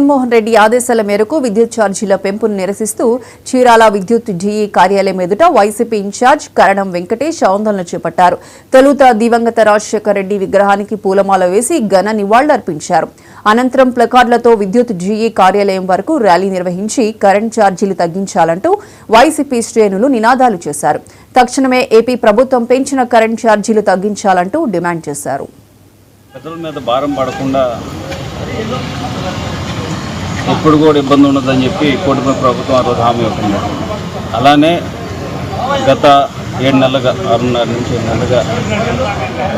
జగన్మోహన్ రెడ్డి ఆదేశాల మేరకు విద్యుత్ ఛార్జీల పెంపును నిరసిస్తూ చీరాల విద్యుత్ జీఈ కార్యాలయం ఎదుట వైసీపీ ఇన్ఛార్జ్ కరణం వెంకటేష్ ఆందోళన చేపట్టారు. తొలుత దివంగత రాజశేఖర రెడ్డి విగ్రహానికి పూలమాల వేసి ఘన నివాళులర్పించారు. అనంతరం ప్లకార్డులతో విద్యుత్ జీఈ కార్యాలయం వరకు ర్యాలీ నిర్వహించి కరెంట్ ఛార్జీలు తగ్గించాలంటూ వైసీపీ శ్రేణులు నినాదాలు చేశారు. తక్షణమే ఏపీ ప్రభుత్వం పెంచిన కరెంట్ ఛార్జీలు తగ్గించాలంటూ డిమాండ్ చేశారు. ప్రజల మీద భారం పడకుండా ఎప్పుడు కూడా ఇబ్బంది ఉండదని చెప్పి కూటమి ప్రభుత్వం ఆ రోజు హామీ ఇవ్వకుండా, అలానే గత 7 నెలలుగా 6.5 నుంచి 7 నెలలుగా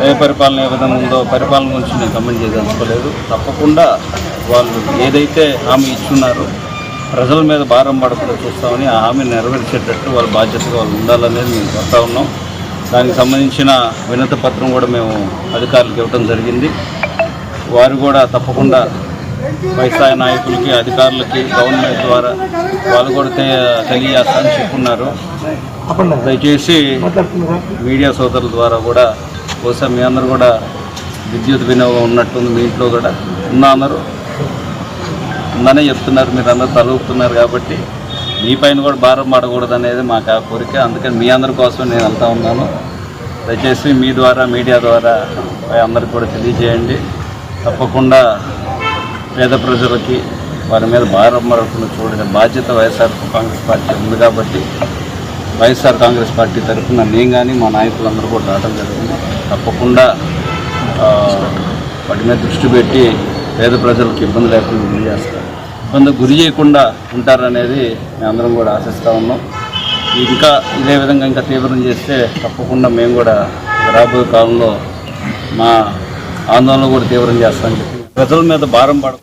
ఏ పరిపాలన ఏ విధంగా ఉందో పరిపాలన గురించి నేను కమెంట్ చేయదలుచుకోలేదు. తప్పకుండా వాళ్ళు ఏదైతే హామీ ఇచ్చున్నారో ప్రజల మీద భారం పడకుండా చూస్తామని ఆ హామీని నెరవేర్చేటట్టు వాళ్ళ బాధ్యతగా వాళ్ళు ఉండాలనేది మేము చెప్తా ఉన్నాం. దానికి సంబంధించిన వినతి పత్రం కూడా మేము అధికారులకు ఇవ్వడం జరిగింది. వారు కూడా తప్పకుండా పై స్థాయి నాయకులకి అధికారులకి గవర్నమెంట్ ద్వారా వాళ్ళు కూడా తెలియజేస్తారని చెప్పున్నారు. దయచేసి మీడియా సోదరుల ద్వారా కూడా బహుశా మీ అందరూ కూడా విద్యుత్ వినియోగం ఉన్నట్టుంది, మీ ఇంట్లో కూడా ఉందనే చెప్తున్నారు. మీరు అందరూ తలూపుతున్నారు కాబట్టి మీ పైన కూడా భారం పడకూడదు అనేది మాకు ఆ కోరిక. అందుకని మీ అందరి కోసం నేను వెళ్తా ఉన్నాను. దయచేసి మీ ద్వారా మీడియా ద్వారా అందరికి కూడా తెలియజేయండి. తప్పకుండా పేద ప్రజలకి వారి మీద భారం పడకుండా చూడని బాధ్యత వైఎస్ఆర్ కాంగ్రెస్ పార్టీ ఉంది కాబట్టి వైఎస్ఆర్ కాంగ్రెస్ పార్టీ తరఫున నేను కానీ మా నాయకులందరూ కూడా రావడం జరిగింది. తప్పకుండా వాటి మీద దృష్టి పెట్టి పేద ప్రజలకు ఇబ్బంది లేకుండా గురి చేస్తారు, ఇబ్బంది గురి చేయకుండా ఉంటారనేది మేమందరం కూడా ఆశిస్తూ ఉన్నాం. ఇంకా ఇదే విధంగా ఇంకా తీవ్రం చేస్తే తప్పకుండా మేము కూడా రాబోయే కాలంలో మా ఆందోళన కూడా తీవ్రం చేస్తామని చెప్పి ప్రజల మీద భారం పడ